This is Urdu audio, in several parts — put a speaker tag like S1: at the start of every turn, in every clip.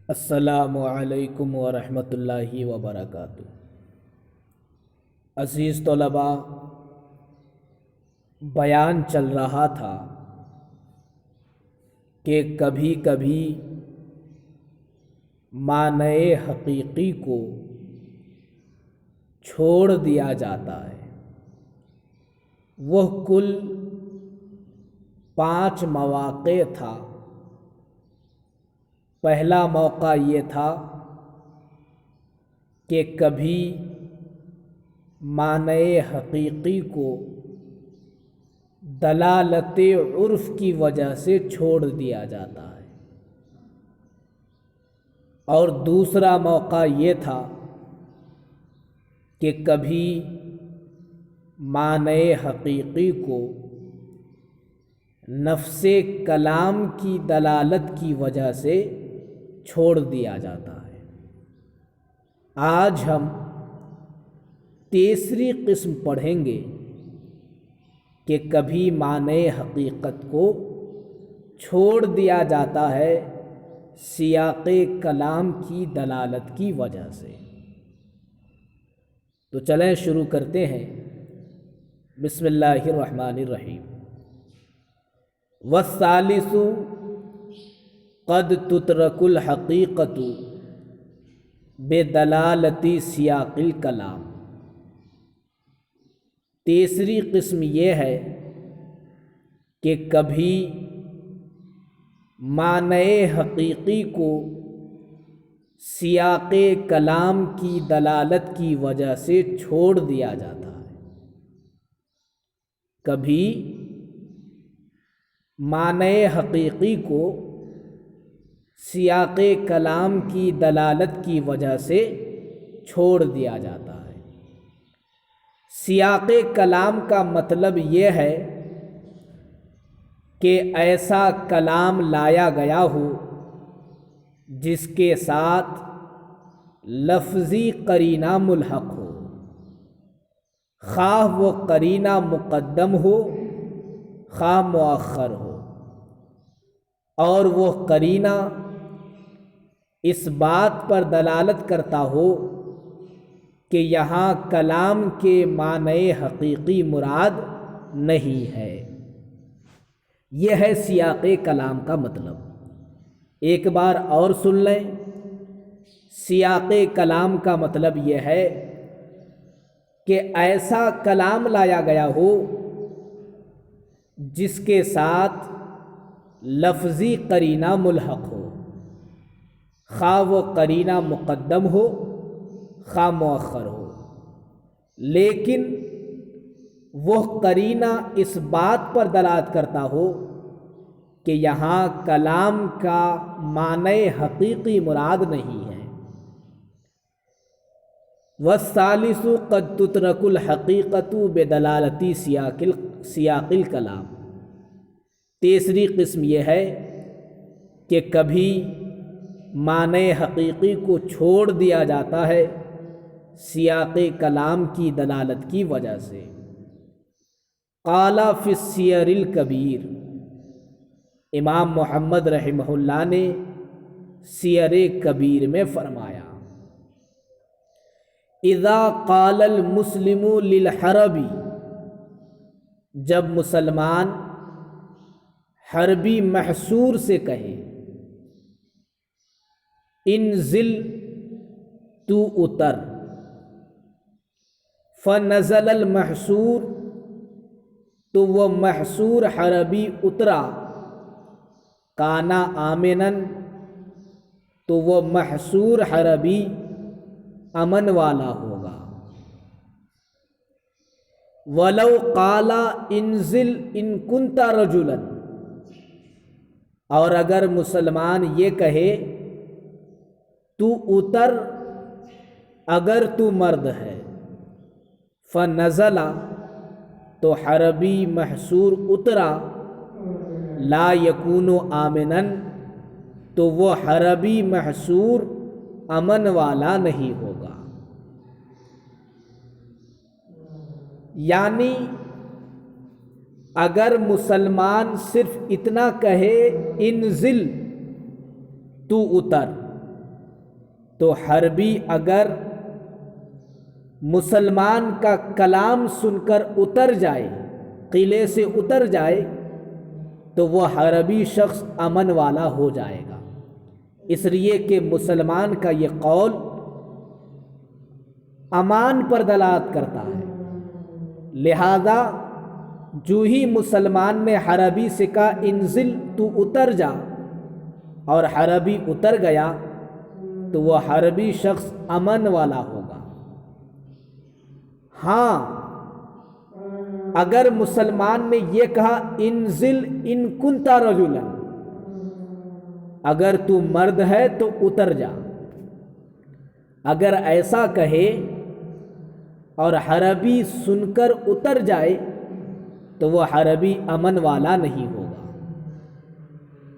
S1: السلام علیکم ورحمۃ اللہ وبرکاتہ۔ عزیز طلباء، بیان چل رہا تھا کہ کبھی کبھی معنی حقیقی کو چھوڑ دیا جاتا ہے۔ وہ کل 5 مواقع تھا۔ پہلا موقع یہ تھا کہ کبھی معنی حقیقی کو دلالت عرف کی وجہ سے چھوڑ دیا جاتا ہے، اور دوسرا موقع یہ تھا کہ کبھی معنی حقیقی کو نفس کلام کی دلالت کی وجہ سے چھوڑ دیا جاتا ہے۔ آج ہم تیسری قسم پڑھیں گے کہ کبھی معنی حقیقت کو چھوڑ دیا جاتا ہے سیاق کلام کی دلالت کی وجہ سے۔ تو چلیں شروع کرتے ہیں۔ بسم اللہ الرحمن الرحیم۔ والثالث قد تترک الحقیقت بدلالت سیاق الکلام۔ تیسری قسم یہ ہے کہ کبھی معنی حقیقی کو سیاق کلام کی دلالت کی وجہ سے چھوڑ دیا جاتا ہے۔ کبھی معنی حقیقی کو سیاق کلام کی دلالت کی وجہ سے چھوڑ دیا جاتا ہے۔ سیاق کلام کا مطلب یہ ہے کہ ایسا کلام لایا گیا ہو جس کے ساتھ لفظی قرینہ ملحق ہو، خواہ وہ قرینہ مقدم ہو خواہ مؤخر ہو، اور وہ قرینہ اس بات پر دلالت کرتا ہو کہ یہاں کلام کے معنی حقیقی مراد نہیں ہے۔ یہ ہے سیاق کلام کا مطلب۔ ایک بار اور سن لیں۔ سیاق کلام کا مطلب یہ ہے کہ ایسا کلام لایا گیا ہو جس کے ساتھ لفظی قرینہ ملحق ہو، خواہ وہ قرینہ مقدم ہو خواہ مؤخر ہو، لیکن وہ قرینہ اس بات پر دلالت کرتا ہو کہ یہاں کلام کا معنی حقیقی مراد نہیں ہے۔ والثالث قد تترک الحقیقت بدلالت سیاق الکلام۔ تیسری قسم یہ ہے کہ کبھی معنی حقیقی کو چھوڑ دیا جاتا ہے سیاق کلام کی دلالت کی وجہ سے۔ قال فی السیر الکبیر۔ امام محمد رحمہ اللہ نے سیر کبیر میں فرمایا، اذا قال المسلم للحربی، جب مسلمان حربی محصور سے کہے، انزل تو اتر، فنزل المحصور، تو وہ محصور حربی اترا، کانا آمنن، تو وہ محصور حربی امن والا ہوگا۔ ولو قال انزل ان کنت رجلا، اور اگر مسلمان یہ کہے تو اتر اگر تو مرد ہے، فنزل، تو حربی محصور اترا، لا یکون آمنا، تو وہ حربی محصور امن والا نہیں ہوگا۔ یعنی اگر مسلمان صرف اتنا کہے انزل تو اتر، تو حربی اگر مسلمان کا کلام سن کر اتر جائے، قلعے سے اتر جائے، تو وہ حربی شخص امن والا ہو جائے گا، اس لیے کہ مسلمان کا یہ قول امان پر دلالت کرتا ہے۔ لہذا جو ہی مسلمان نے حربی سے کہا انزل، تو اتر جا، اور حربی اتر گیا، تو وہ حربی شخص امن والا ہوگا۔ ہاں، اگر مسلمان نے یہ کہا انزل ان کنت رجلا، اگر تو مرد ہے تو اتر جا، اگر ایسا کہے اور حربی سن کر اتر جائے تو وہ حربی امن والا نہیں ہوگا۔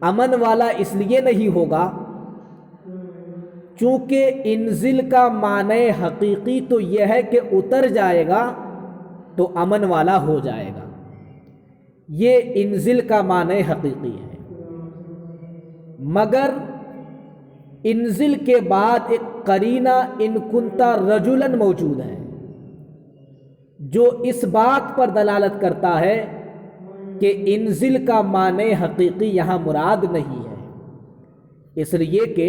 S1: امن والا اس لیے نہیں ہوگا چونکہ انزل کا معنی حقیقی تو یہ ہے کہ اتر جائے گا تو امن والا ہو جائے گا، یہ انزل کا معنی حقیقی ہے۔ مگر انزل کے بعد ایک قرینہ ان کنتا رجلا موجود ہے جو اس بات پر دلالت کرتا ہے کہ انزل کا معنی حقیقی یہاں مراد نہیں ہے، اس لیے کہ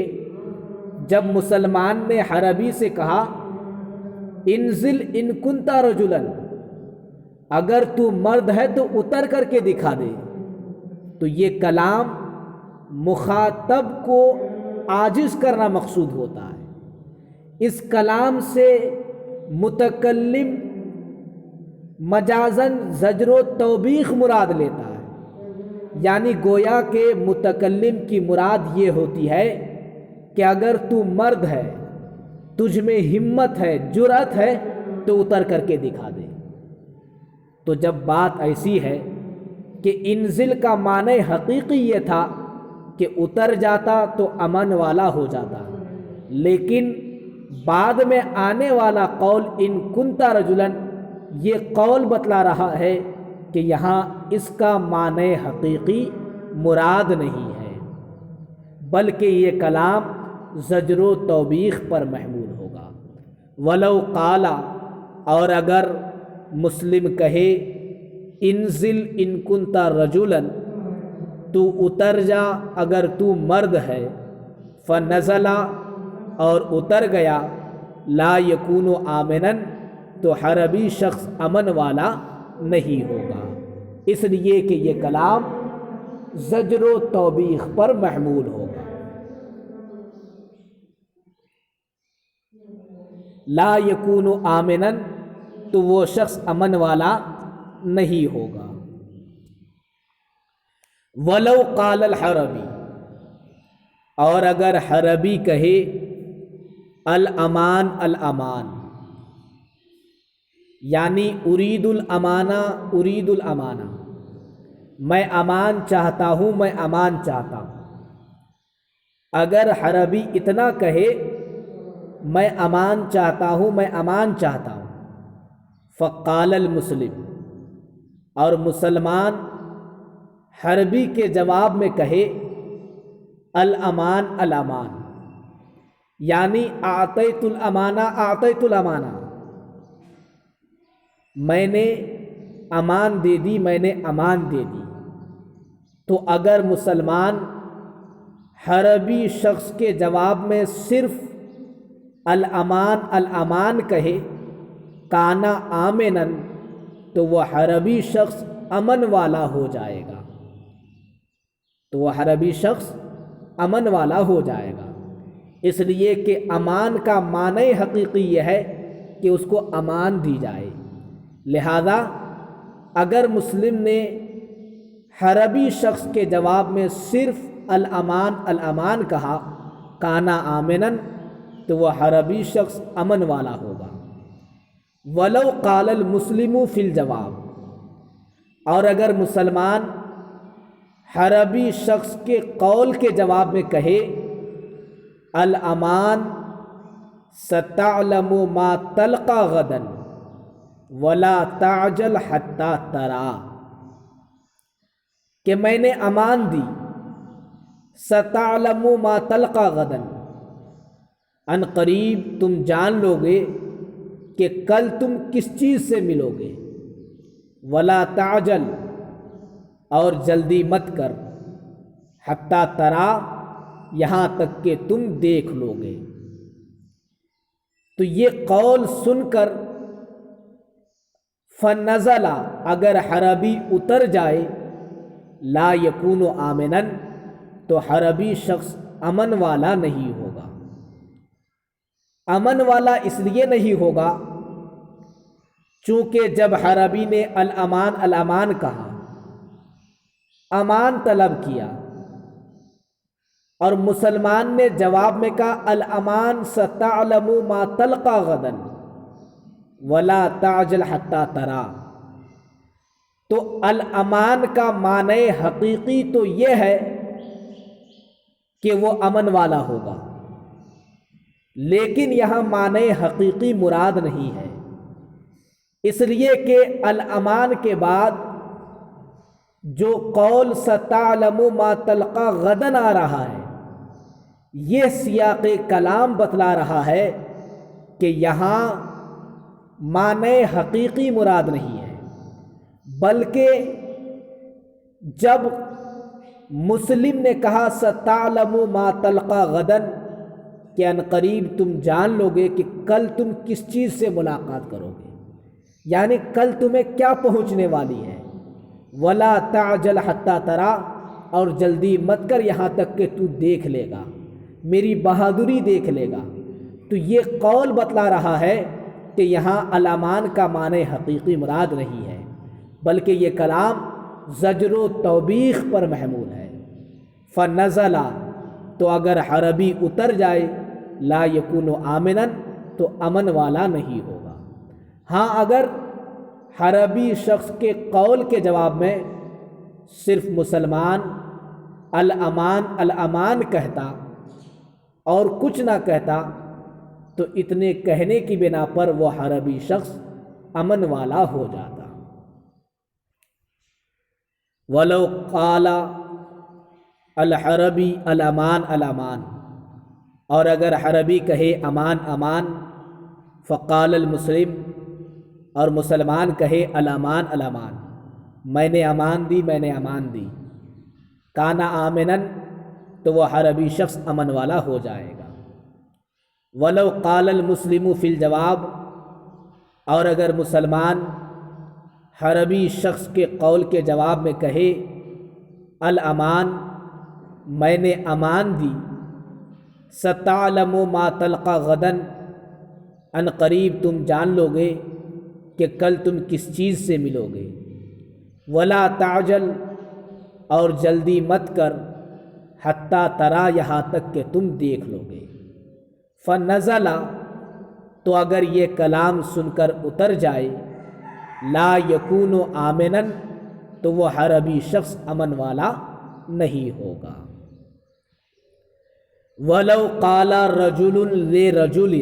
S1: جب مسلمان نے حربی سے کہا انزل ان کنتا رجلا، اگر تو مرد ہے تو اتر کر کے دکھا دے، تو یہ کلام مخاطب کو عاجز کرنا مقصود ہوتا ہے۔ اس کلام سے متکلم مجازاً زجر و توبیخ مراد لیتا ہے، یعنی گویا کہ متکلم کی مراد یہ ہوتی ہے کہ اگر تو مرد ہے، تجھ میں ہمت ہے، جرأت ہے، تو اتر کر کے دکھا دے۔ تو جب بات ایسی ہے کہ انزل کا معنی حقیقی یہ تھا کہ اتر جاتا تو امن والا ہو جاتا، لیکن بعد میں آنے والا قول ان کنتا رجلا یہ قول بتلا رہا ہے کہ یہاں اس کا معنی حقیقی مراد نہیں ہے، بلکہ یہ کلام زجر و توبیخ پر محمول ہوگا۔ ولو قالا، اور اگر مسلم کہے انزل ان کنتا رجلا، تو اتر جا اگر تو مرد ہے، فنزلا، اور اتر گیا، لا یکون آمنا، تو حربی شخص امن والا نہیں ہوگا، اس لیے کہ یہ کلام زجر و توبیخ پر محمول ہوگا۔ لا یکون آمنا، تو وہ شخص امن والا نہیں ہوگا۔ ولو قال الحربی، اور اگر حربی کہے الامان الامان، یعنی ارید الامانہ ارید الامانہ، میں امان چاہتا ہوں، میں امان چاہتا ہوں، اگر حربی اتنا کہے میں امان چاہتا ہوں، میں امان چاہتا ہوں، فقال المسلم، اور مسلمان حربی کے جواب میں کہے الامان الامان، یعنی اعطیت الامانہ اعطیت الامانہ، میں نے امان دے دی، میں نے امان دے دی، تو اگر مسلمان حربی شخص کے جواب میں صرف الامان الامان کہے کانا آمنا، تو وہ حربی شخص امن والا ہو جائے گا، تو وہ حربی شخص امن والا ہو جائے گا، اس لیے کہ امان کا معنی حقیقی یہ ہے کہ اس کو امان دی جائے۔ لہذا اگر مسلم نے حربی شخص کے جواب میں صرف الامان الامان کہا کانا آمنا، تو وہ حربی شخص امن والا ہوگا۔ ولو قال المسلم فی الجواب، اور اگر مسلمان حربی شخص کے قول کے جواب میں کہے الامان ستعلم ما تلقى غدا ولا تعجل حتى ترى، کہ میں نے امان دی ستعلم ما تلقى غدا، ان قریب تم جان لو گے کہ کل تم کس چیز سے ملو گے، ولا تعجل اور جلدی مت کر، حتیٰ ترا یہاں تک کہ تم دیکھ لو گے۔ تو یہ قول سن کر فنزل اگر حربی اتر جائے، لا یکون آمنا تو حربی شخص امن والا نہیں ہوگا۔ امن والا اس لیے نہیں ہوگا چونکہ جب حربی نے الامان الامان کہا، امان طلب کیا، اور مسلمان نے جواب میں کہا الامان ستعلم ما تلقى غدا ولا تعجل حتى ترى، تو الامان کا معنی حقیقی تو یہ ہے کہ وہ امن والا ہوگا، لیکن یہاں معنی حقیقی مراد نہیں ہے، اس لیے کہ الامان کے بعد جو قول ستعلم ما تلقى غدا آ رہا ہے، یہ سیاق کلام بتلا رہا ہے کہ یہاں معنی حقیقی مراد نہیں ہے، بلکہ جب مسلم نے کہا ستعلم ما تلقى غدا کہ ان قریب تم جان لو گے کہ کل تم کس چیز سے ملاقات کرو گے، یعنی کل تمہیں کیا پہنچنے والی ہے، ولا تعجل حتى ترى اور جلدی مت کر یہاں تک کہ تو دیکھ لے گا، میری بہادری دیکھ لے گا۔ تو یہ قول بتلا رہا ہے کہ یہاں الامان کا معنی حقیقی مراد نہیں ہے، بلکہ یہ کلام زجر و توبیخ پر محمول ہے۔ فنزل تو اگر حربی اتر جائے، لا یکون آمنا تو امن والا نہیں ہوگا۔ ہاں اگر حربی شخص کے قول کے جواب میں صرف مسلمان الامان الامان کہتا اور کچھ نہ کہتا تو اتنے کہنے کی بنا پر وہ حربی شخص امن والا ہو جاتا۔ ولو قال الحربی الامان الامان، اور اگر حربی کہے امان امان، فقال المسلم اور مسلمان کہے الامان الامان، میں نے امان دی میں نے امان دی، کانا آمنن تو وہ حربی شخص امن والا ہو جائے گا۔ ولو قال المسلم فی الجواب، اور اگر مسلمان حربی شخص کے قول کے جواب میں کہے الامان میں نے امان دی، ستعلم ما تلقى غدا ان قریب تم جان لو گے کہ کل تم کس چیز سے ملو گے، ولا تعجل اور جلدی مت کر، حتیٰ ترا یہاں تک کہ تم دیکھ لو گے۔ فنزل تو اگر یہ کلام سن کر اتر جائے، لا یکون آمنا تو وہ حربی شخص امن والا نہیں ہوگا۔ ولو قال رجل لرجل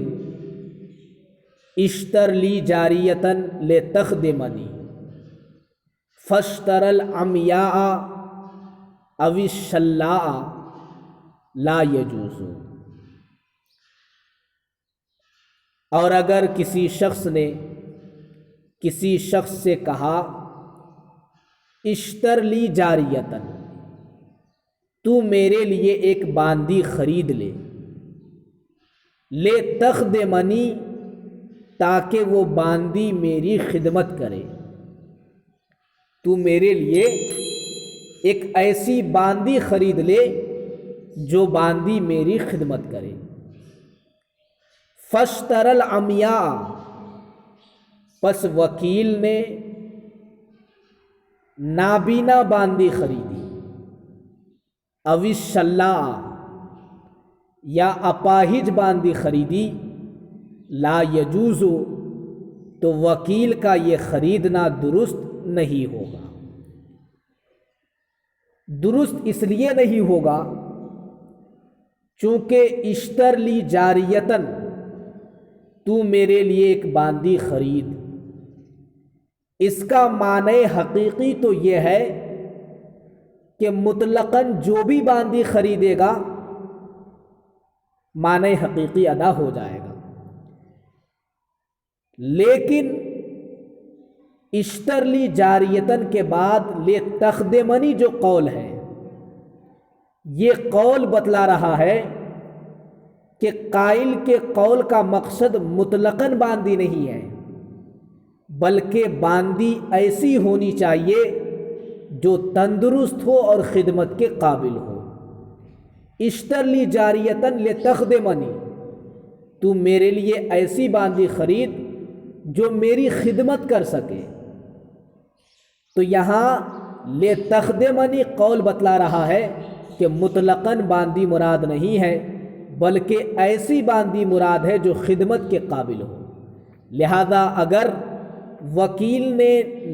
S1: اشتر لی جاریۃ لتخدمنی فاشترى العمياء او الشلاء لا يجوز، اور اگر کسی شخص نے کسی شخص سے کہا اشتر لی جاریۃ، تو میرے لیے ایک باندی خرید لے، لے تخدمنی تاکہ وہ باندی میری خدمت کرے، تو میرے لیے ایک ایسی باندی خرید لے جو باندی میری خدمت کرے۔ فاشترى العمياء، پس وکیل نے نابینا باندی خریدی، او الشلاء یا اپاہج باندی خریدی، لا یجوز تو وکیل کا یہ خریدنا درست نہیں ہوگا۔ درست اس لیے نہیں ہوگا چونکہ اشتر لی جاریتن، تو میرے لیے ایک باندی خرید، اس کا معنی حقیقی تو یہ ہے کہ مطلقاً جو بھی باندی خریدے گا معنی حقیقی ادا ہو جائے گا۔ لیکن اشترلی جاریتن کے بعد لے تخدمنی جو قول ہے، یہ قول بتلا رہا ہے کہ قائل کے قول کا مقصد مطلقاً باندی نہیں ہے، بلکہ باندی ایسی ہونی چاہیے جو تندرست ہو اور خدمت کے قابل ہو۔ اشترلی جاریتن لتخدمنی، تو میرے لیے ایسی باندی خرید جو میری خدمت کر سکے۔ تو یہاں لتخدمنی قول بتلا رہا ہے کہ مطلقاً باندی مراد نہیں ہے، بلکہ ایسی باندی مراد ہے جو خدمت کے قابل ہو۔ لہذا اگر وکیل نے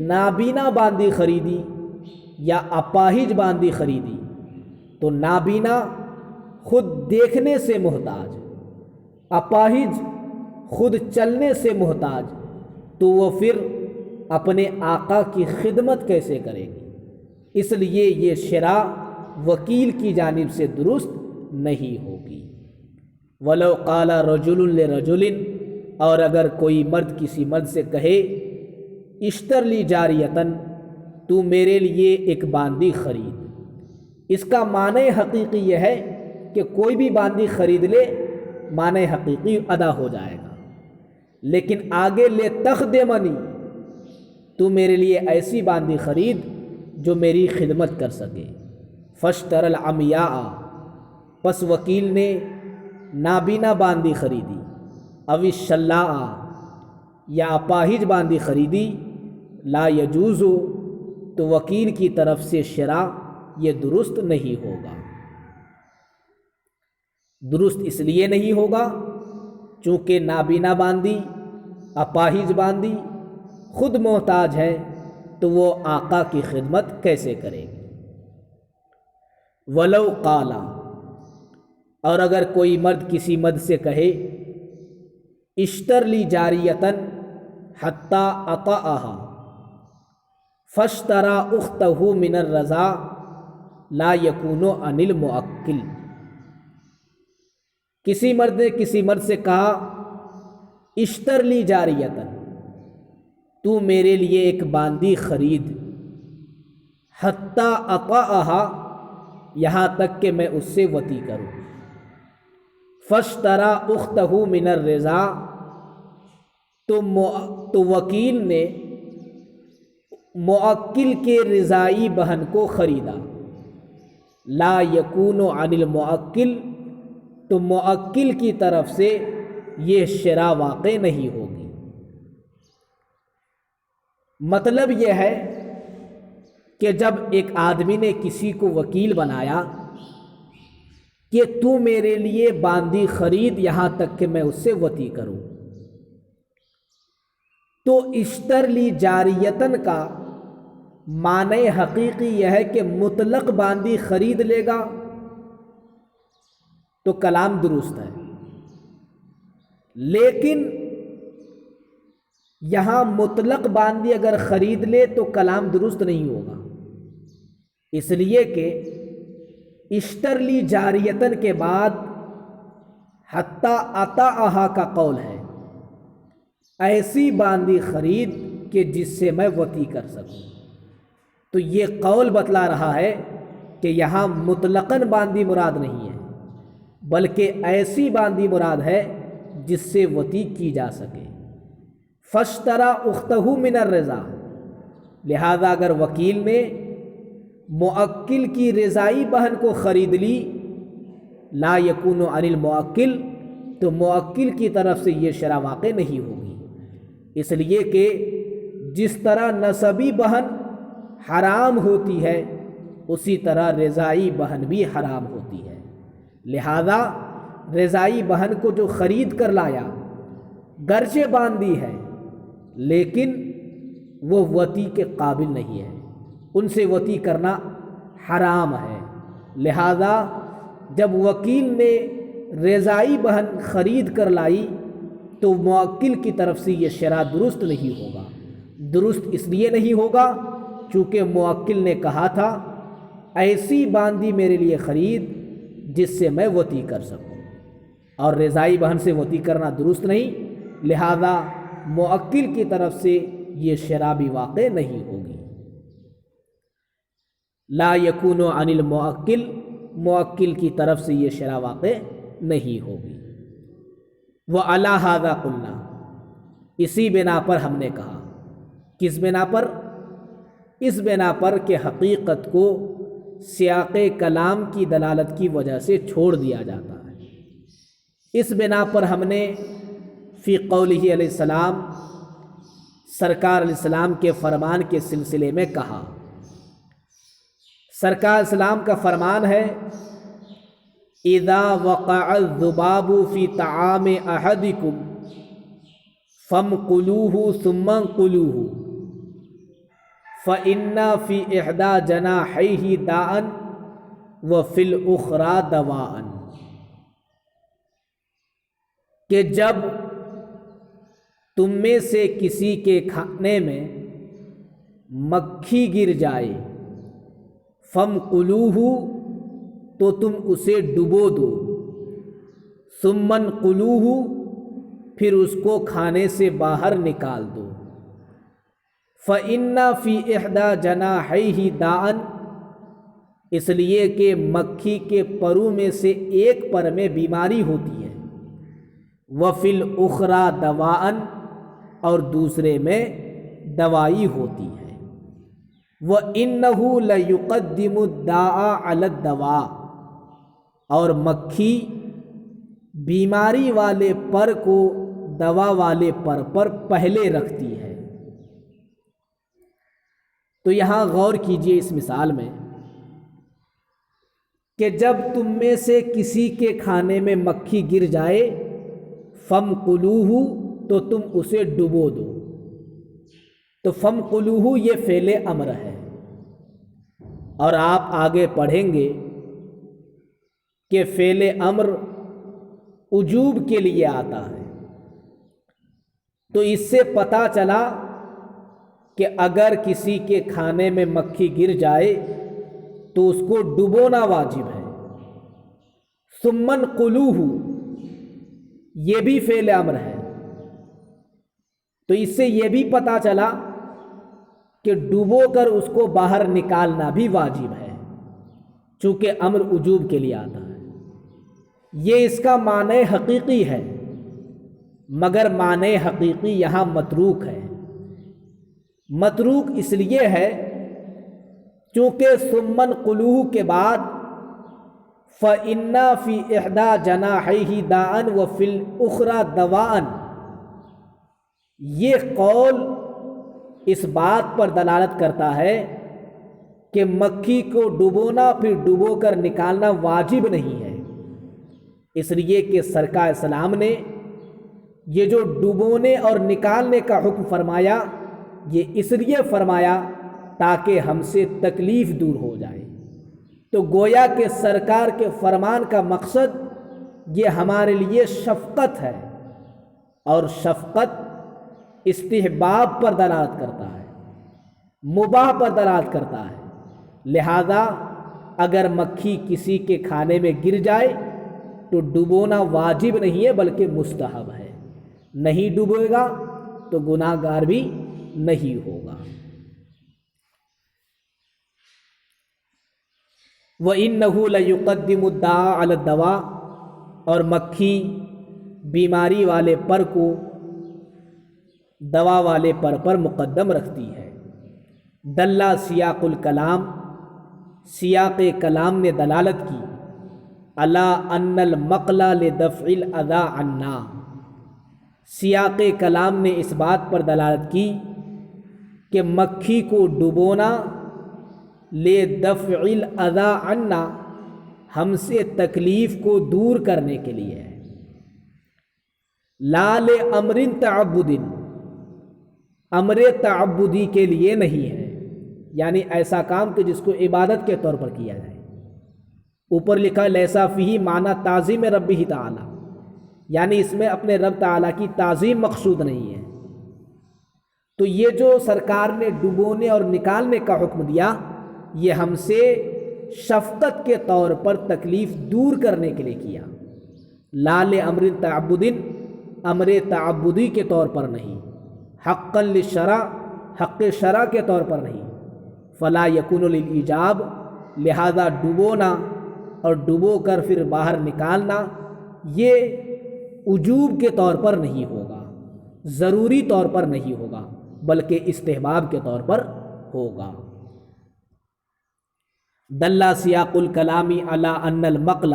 S1: نابینا باندی خریدی یا اپاہج باندی خریدی تو نابینا خود دیکھنے سے محتاج، اپاہج خود چلنے سے محتاج، تو وہ پھر اپنے آقا کی خدمت کیسے کرے گی؟ اس لیے یہ شراء وکیل کی جانب سے درست نہیں ہوگی۔ وَلَوْ قَالَ رَجُلٌ لِرَجُلٍ، اور اگر کوئی مرد کسی مرد سے کہے اشترلی جاریتن، تو میرے لیے ایک باندی خرید، اس کا معنی حقیقی یہ ہے کہ کوئی بھی باندی خرید لے، معنی حقیقی ادا ہو جائے گا۔ لیکن آگے لے تخدمنی، تو میرے لیے ایسی باندی خرید جو میری خدمت کر سکے۔ فاشتری العمیاء، پس وکیل نے نابینا باندی خریدی، او الشلاء، یا اپاہج باندی خریدی، لا یجوز، تو وکیل کی طرف سے شراء یہ درست نہیں ہوگا۔ درست اس لیے نہیں ہوگا چونکہ نابینا باندی، اپاہج باندی خود محتاج ہے، تو وہ آقا کی خدمت کیسے کرے گی؟ وَلَوْ قَالَ، اور اگر کوئی مرد کسی مرد سے کہے اشترلی جاریتن حتی اطأہا فاشتری اختہ من الرضاع لا یکون عن المؤکل، کسی مرد نے کسی مرد سے کہا اشترلی جاریتن، تو میرے لیے ایک باندی خرید، حتی اطأہا، یہاں تک کہ میں اس سے وطی کروں، فاشتری اختہ من الرضاع، تو وکیل نے موکل کے رضائی بہن کو خریدا، لا یکون عن المؤکل، تو موکل کی طرف سے یہ شراء واقع نہیں ہوگی۔ مطلب یہ ہے کہ جب ایک آدمی نے کسی کو وکیل بنایا کہ تو میرے لیے باندی خرید یہاں تک کہ میں اس سے وطی کروں، تو اشترلی جاریتن کا معنی حقیقی یہ ہے کہ مطلق باندی خرید لے گا تو کلام درست ہے، لیکن یہاں مطلق باندی اگر خرید لے تو کلام درست نہیں ہوگا، اس لیے کہ اشترلی جاریتن کے بعد حتی اطأہا کا قول ہے، ایسی باندی خرید کہ جس سے میں وطی کر سکوں۔ تو یہ قول بتلا رہا ہے کہ یہاں مطلقاً باندی مراد نہیں ہے، بلکہ ایسی باندی مراد ہے جس سے وطی کی جا سکے۔ فاشتری اختہ من الرضاع، لہذا اگر وکیل نے موکل کی رضائی بہن کو خرید لی، لا یکون عن المؤکل، تو موکل کی طرف سے یہ شرع واقع نہیں ہوگی، اس لیے کہ جس طرح نسبی بہن حرام ہوتی ہے اسی طرح رضائی بہن بھی حرام ہوتی ہے۔ لہذا رضائی بہن کو جو خرید کر لایا گرچہ باندھی ہے لیکن وہ وطی کے قابل نہیں ہے، ان سے وطی کرنا حرام ہے۔ لہذا جب وکیل نے رضائی بہن خرید کر لائی تو موکل کی طرف سے یہ شرع درست نہیں ہوگا۔ درست اس لیے نہیں ہوگا چونکہ موکل نے کہا تھا ایسی باندی میرے لیے خرید جس سے میں وطی کر سکوں، اور رضائی بہن سے وطی کرنا درست نہیں، لہذا موکل کی طرف سے یہ شرح بھی واقع نہیں ہوگی۔ لا یکون عن الموکل، موکل کی طرف سے یہ شرح واقع نہیں ہوگی۔ وعلی ھذا قلنا، اسی بنا پر ہم نے کہا، کس بنا پر؟ اس بنا پر کہ حقیقت کو سیاق کلام کی دلالت کی وجہ سے چھوڑ دیا جاتا ہے۔ اس بنا پر ہم نے فی قولہ علیہ السلام، سرکار علیہ السلام کے فرمان کے سلسلے میں کہا۔ سرکار علیہ السلام کا فرمان ہے، اذا وقع الذباب فی طعام احدکم فامقلوہ ثم انقلوہ فإن فی احدی جناحیہ داء وفی الاخری دواء، کہ جب تم میں سے کسی کے کھانے میں مکھی گر جائے، فامقلوہ، تو تم اسے ڈبو دو، ثم انقلوہ، پھر اس کو کھانے سے باہر نکال دو، فإن فی احدی جناحیہ داء، اس لیے کہ مکھی کے پروں میں سے ایک پر میں بیماری ہوتی ہے، وفی الاخری دواء، اور دوسرے میں دوائی ہوتی ہے، وَإِنَّهُ لَيُقَدِّمُ الدَّاءَ عَلَى الدَّوَاءِ، اور مکھی بیماری والے پر کو دوا والے پر پہلے رکھتی ہے۔ تو یہاں غور کیجئے اس مثال میں کہ جب تم میں سے کسی کے کھانے میں مکھی گر جائے، فامقلوہ، تو تم اسے ڈبو دو۔ تو فامقلوہ یہ فعل امر ہے، اور آپ آگے پڑھیں گے کہ فعل امر وجوب کے لیے آتا ہے۔ تو اس سے پتہ چلا کہ اگر کسی کے کھانے میں مکھی گر جائے تو اس کو ڈبونا واجب ہے۔ ثم انقلوہ، یہ بھی فعل امر ہے، تو اس سے یہ بھی پتہ چلا کہ ڈبو کر اس کو باہر نکالنا بھی واجب ہے، چونکہ امر وجوب کے لیے آتا ہے۔ یہ اس کا معنی حقیقی ہے، مگر معنی حقیقی یہاں متروک ہے۔ متروک اس لیے ہے چونکہ ثم انقلوہ کے بعد فَإِنَّ فِي إِحْدَى جَنَاحَيْهِ دَاءً وَفِي الْأُخْرَى دَوَاءً، یہ قول اس بات پر دلالت کرتا ہے کہ مکھی کو ڈبونا پھر ڈبو کر نکالنا واجب نہیں ہے، اس لیے کہ سرکار اسلام نے یہ جو ڈبونے اور نکالنے کا حکم فرمایا، یہ اس لیے فرمایا تاکہ ہم سے تکلیف دور ہو جائے۔ تو گویا کہ سرکار کے فرمان کا مقصد یہ ہمارے لیے شفقت ہے، اور شفقت استحباب پر دلالت کرتا ہے، مباح پر دلالت کرتا ہے۔ لہذا اگر مکھی کسی کے کھانے میں گر جائے تو ڈبونا واجب نہیں ہے بلکہ مستحب ہے، نہیں ڈبوئے گا تو گناہ گار بھی نہیں ہوگا۔ وَإِنَّهُ لَيُقَدِّمُ الدَّاءَ عَلَى الدَّوَاءِ، اور مکھی بیماری والے پر کو دوا والے پر مقدم رکھتی ہے۔ دلّا سیاق الکلام، سیاق کلام نے دلالت کی، علی ان المقل لدفع الاذی عنا، سیاق کلام نے اس بات پر دلالت کی کہ مکھی کو ڈبونا لدفع الاذی عنا، ہم سے تکلیف کو دور کرنے کے لیے ہے، لا لامر تعبد، امر تعبدی کے لیے نہیں ہے، یعنی ایسا کام کہ جس کو عبادت کے طور پر کیا جائے۔ اوپر لکھا لیسا فیہ معنی تعظیم ربہ تعالی، یعنی اس میں اپنے رب تعالیٰ کی تعظیم مقصود نہیں ہے۔ تو یہ جو سرکار نے ڈبونے اور نکالنے کا حکم دیا، یہ ہم سے شفقت کے طور پر تکلیف دور کرنے کے لیے کیا، لال امر تعبدن، امر تعبدی کے طور پر نہیں، حقا للشرع، حق شرع کے طور پر نہیں، فلا یکون للایجاب، لہذا ڈبونا اور ڈبو کر پھر باہر نکالنا یہ وجوب کے طور پر نہیں ہوگا، ضروری طور پر نہیں ہوگا، بلکہ استحباب کے طور پر ہوگا۔ دل سیاق الکلامی علی ان المقل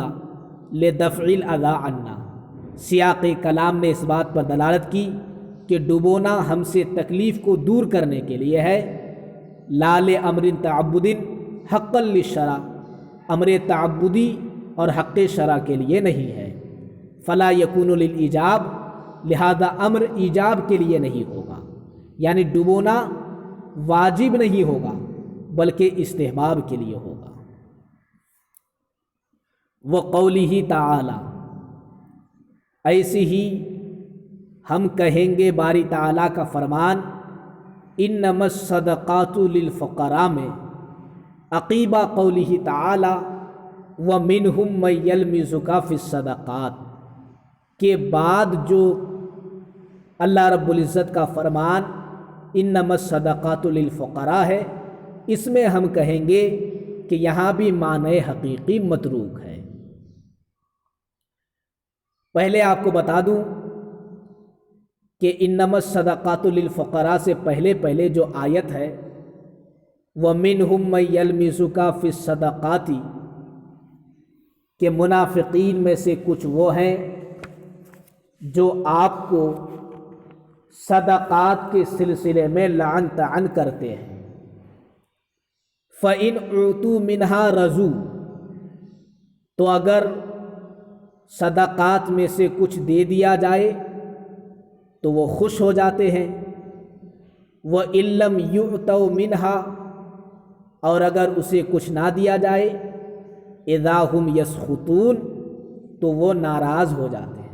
S1: لدفع الاذی عنا، سیاق کلام نے اس بات پر دلالت کی کہ ڈبونا ہم سے تکلیف کو دور کرنے کے لیے ہے، لال امر تعبد حقا للشرع، امر تعبدی اور حق شرع کے لیے نہیں ہے، فلا یکون للایجاب، لہذا امر ایجاب کے لیے نہیں ہوگا، یعنی ڈبونا واجب نہیں ہوگا بلکہ استحباب کے لیے ہوگا۔ وقولہ تعالی، ایسی ہی ہم کہیں گے باری تعالیٰ کا فرمان انما الصدقات للفقراء میں عقیبہ قولہ تعالی ومنہم من یلمزک فی الصدقات کے بعد جو اللہ رب العزت کا فرمان انما الصدقات للفقراء ہے، اس میں ہم کہیں گے کہ یہاں بھی معنی حقیقی متروک ہے۔ پہلے آپ کو بتا دوں کہ انما الصدقات للفقراء سے پہلے جو آیت ہے وَمِنْهُمْ مَن يَلْمِزُكَ فِي الصَّدَقَاتِ، کہ منافقین میں سے کچھ وہ ہیں جو آپ کو صدقات کے سلسلے میں لعن طعن کرتے ہیں، فَإِنْ أُعْطُوا مِنْهَا رَضُوا، تو اگر صدقات میں سے کچھ دے دیا جائے تو وہ خوش ہو جاتے ہیں، وَإِن لَّمْ يُعْطَوْا مِنْهَا، اور اگر اسے کچھ نہ دیا جائے اذا ہم یسخطون، تو وہ ناراض ہو جاتے ہیں۔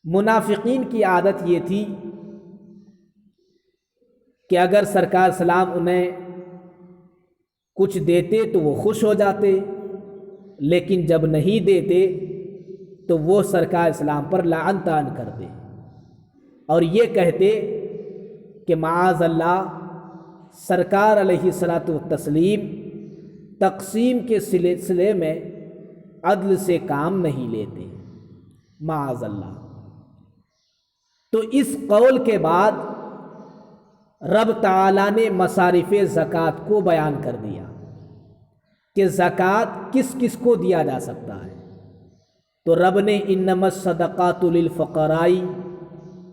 S1: منافقین کی عادت یہ تھی کہ اگر سرکار سلام انہیں کچھ دیتے تو وہ خوش ہو جاتے، لیکن جب نہیں دیتے تو وہ سرکار اسلام پر لعن طعن کرتے اور یہ کہتے کہ معاذ اللہ، سرکار علیہ الصلاۃ والتسلیم تقسیم کے سلسلے میں عدل سے کام نہیں لیتے، معاذ اللہ۔ تو اس قول کے بعد رب تعالیٰ نے مصارف زکوٰۃ کو بیان کر دیا کہ زکوٰۃ کس کس کو دیا جا سکتا ہے۔ تو رب نے انما الصدقات للفقراء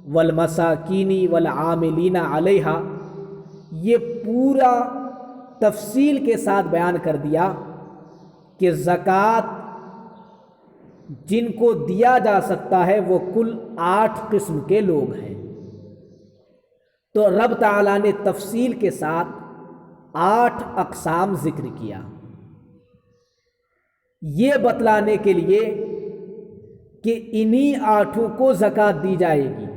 S1: والمساکین والعاملین علیہا، یہ پورا تفصیل کے ساتھ بیان کر دیا کہ زکوٰۃ جن کو دیا جا سکتا ہے وہ کل 8 قسم کے لوگ ہیں۔ تو رب تعالیٰ نے تفصیل کے ساتھ 8 اقسام ذکر کیا، یہ بتلانے کے لیے کہ انہی 8 کو زکوٰۃ دی جائے گی،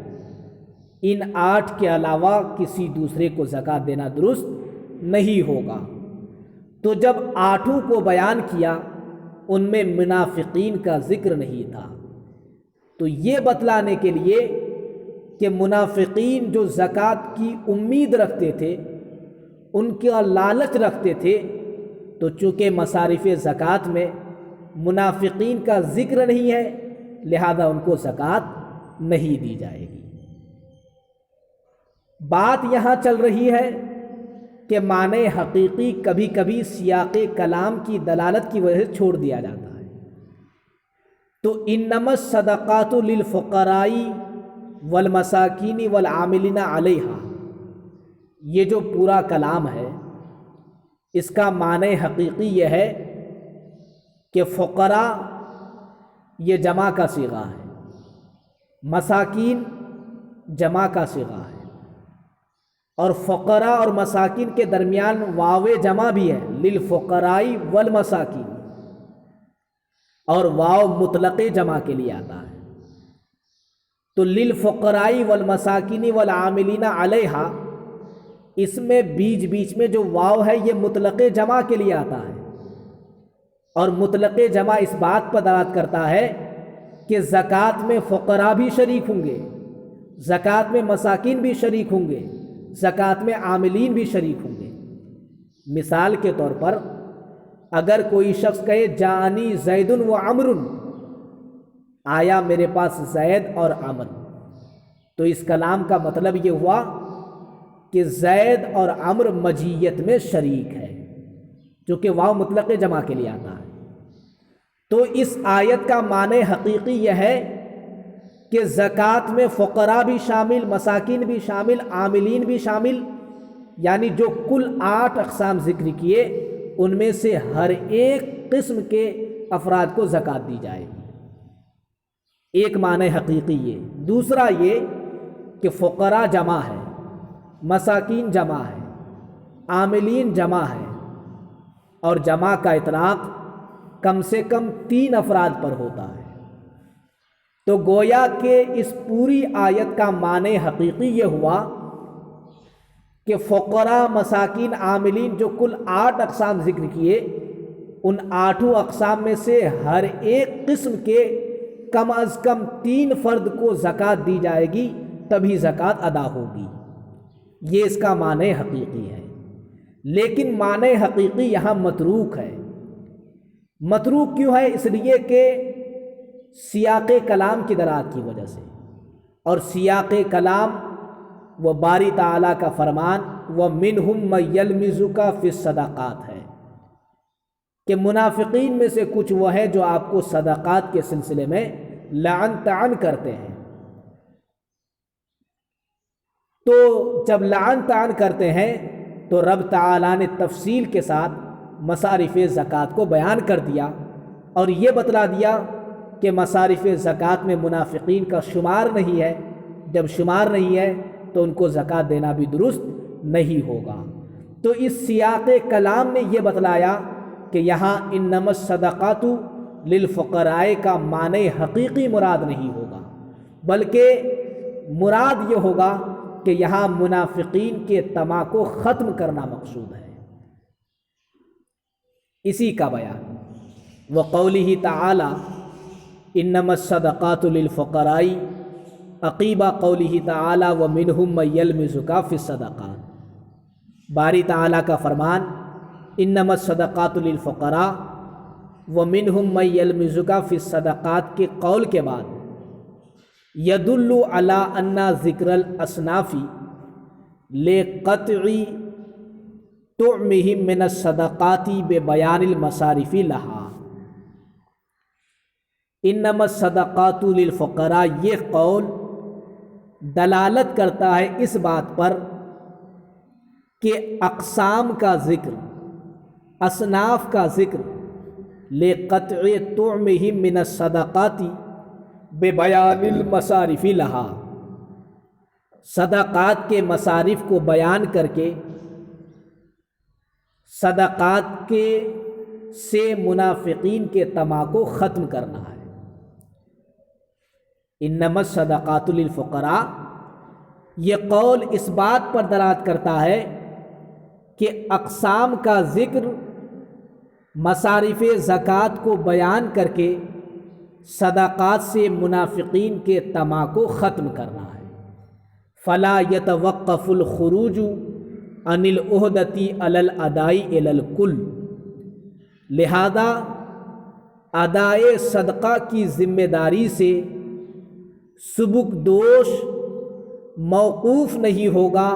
S1: ان 8 کے علاوہ کسی دوسرے کو زکوٰۃ دینا درست نہیں ہوگا۔ تو جب 8 کو بیان کیا ان میں منافقین کا ذکر نہیں تھا، تو یہ بتلانے کے لیے کہ منافقین جو زکوٰۃ کی امید رکھتے تھے، ان کا لالچ رکھتے تھے، تو چونکہ مصارف زکوٰۃ میں منافقین کا ذکر نہیں ہے لہذا ان کو زکوٰۃ نہیں دی جائے گی۔ بات یہاں چل رہی ہے کہ معنی حقیقی کبھی کبھی سیاق کلام کی دلالت کی وجہ سے چھوڑ دیا جاتا ہے۔ تو انما الصدقات للفقراء والمساکین والعاملین علیہا، یہ جو پورا کلام ہے اس کا معنی حقیقی یہ ہے کہ فقراء یہ جمع کا صیغہ ہے، مساکین جمع کا صیغہ ہے، اور فقراء اور مساکین کے درمیان واو جمع بھی ہے، للفقراء والمساکین، اور واو مطلق جمع کے لیے آتا ہے۔ تو للفقراء والمساکین والعاملین علیہا، اس میں بیچ میں جو واو ہے یہ مطلق جمع کے لیے آتا ہے، اور مطلق جمع اس بات پر دلالت کرتا ہے کہ زکوٰۃ میں فقراء بھی شریک ہوں گے، زکوٰۃ میں مساکین بھی شریک ہوں گے، زکوٰۃ میں عاملین بھی شریک ہوں گے۔ مثال کے طور پر اگر کوئی شخص کہے جانی زید و عمر، آیا میرے پاس زید اور عمر، تو اس کلام کا مطلب یہ ہوا کہ زید اور عمر مجیت میں شریک ہے، جو کہ واو مطلق جمع کے لیے آتا ہے۔ تو اس آیت کا معنی حقیقی یہ ہے کہ زکوٰۃ میں فقراء بھی شامل، مساکین بھی شامل، عاملین بھی شامل، یعنی جو کل 8 اقسام ذکر کیے ان میں سے ہر ایک قسم کے افراد کو زکوٰۃ دی جائے گی۔ ایک معنی حقیقی یہ۔ دوسرا یہ کہ فقراء جمع ہے، مساکین جمع ہے، عاملین جمع ہے، اور جمع کا اطلاق کم سے کم 3 افراد پر ہوتا ہے۔ تو گویا کہ اس پوری آیت کا معنی حقیقی یہ ہوا کہ فقراء، مساکین، عاملین جو کل 8 اقسام ذکر کیے، ان 8 اقسام میں سے ہر ایک قسم کے کم از کم 3 فرد کو زکوٰۃ دی جائے گی، تبھی زکوٰۃ ادا ہوگی۔ یہ اس کا معنی حقیقی ہے۔ لیکن معنی حقیقی یہاں متروک ہے۔ متروک کیوں ہے؟ اس لیے کہ سیاق کلام کی دلالت کی وجہ سے، اور سیاق کلام وہ باری تعالیٰ کا فرمان وَمِنْهُمْ مَن يَلْمِزُكَ فِي الصَّدَقَاتِ ہے کہ منافقین میں سے کچھ وہ ہیں جو آپ کو صدقات کے سلسلے میں لعن طعن کرتے ہیں۔ تو جب لعن طعن کرتے ہیں تو رب تعالیٰ نے تفصیل کے ساتھ مصارف زکوٰۃ کو بیان کر دیا، اور یہ بتلا دیا کہ مصارف زکوٰۃ میں منافقین کا شمار نہیں ہے۔ جب شمار نہیں ہے تو ان کو زکوٰۃ دینا بھی درست نہیں ہوگا۔ تو اس سیاق کلام نے یہ بتلایا کہ یہاں انما الصدقات للفقراء کا معنی حقیقی مراد نہیں ہوگا، بلکہ مراد یہ ہوگا کہ یہاں منافقین کے طمع کو ختم کرنا مقصود ہے۔ اسی کا بیان وقولہ تعالی انما الصدقات للفقراء عقیبہ قولہ تعالی ومنہم من یلمزک فی الصدقات۔ باری تعالیٰ کا فرمان انما الصدقات للفقراء ومنہم من یلمزک فی الصدقات کے قول کے بعد یدل علی ان ذکر الاصناف لقطع طعمہم من الصدقات ببیان المصارف لہا۔ انما الصدقات للفقراء یہ قول دلالت کرتا ہے اس بات پر کہ اقسام کا ذکر، اصناف کا ذکر لقطع طعمہم من الصدقات ببیان المصارف لہا، صدقات کے مصارف کو بیان کر کے صدقات کے سے منافقین کے طمع کو ختم کرنا ہے۔ انما الصدقات للفقراء یہ قول اس بات پر دلالت کرتا ہے کہ اقسام کا ذکر مصارف زکوٰۃ کو بیان کر کے صدقات سے منافقین کے طمع کو ختم کرنا ہے۔ فلا يتوقف الخروج عن العہدۃ علی الاداء الی الکل، لہذا ادائے صدقہ کی ذمہ داری سے سبک دوش موقوف نہیں ہوگا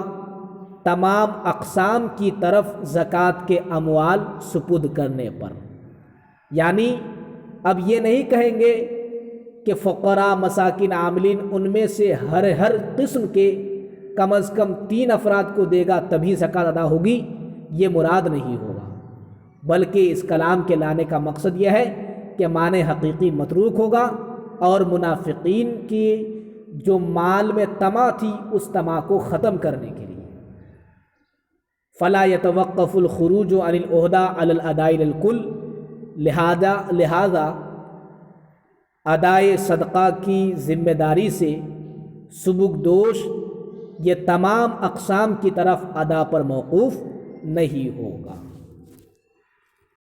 S1: تمام اقسام کی طرف زکوٰۃ کے اموال سپرد کرنے پر۔ یعنی اب یہ نہیں کہیں گے کہ فقراء، مساکین، عاملین ان میں سے ہر قسم کے کم از کم 3 افراد کو دے گا تبھی زکوٰۃ ادا ہوگی، یہ مراد نہیں ہوگا، بلکہ اس کلام کے لانے کا مقصد یہ ہے کہ معنی حقیقی متروک ہوگا، اور منافقین کی جو مال میں طمع تھی اس طمع کو ختم کرنے کے لیے فلا يتوقف الخروج عن العہدہ علی الاداء الی الکل، لہذا ادائے صدقہ کی ذمہ داری سے سبک دوش یہ تمام اقسام کی طرف ادا پر موقوف نہیں ہوگا۔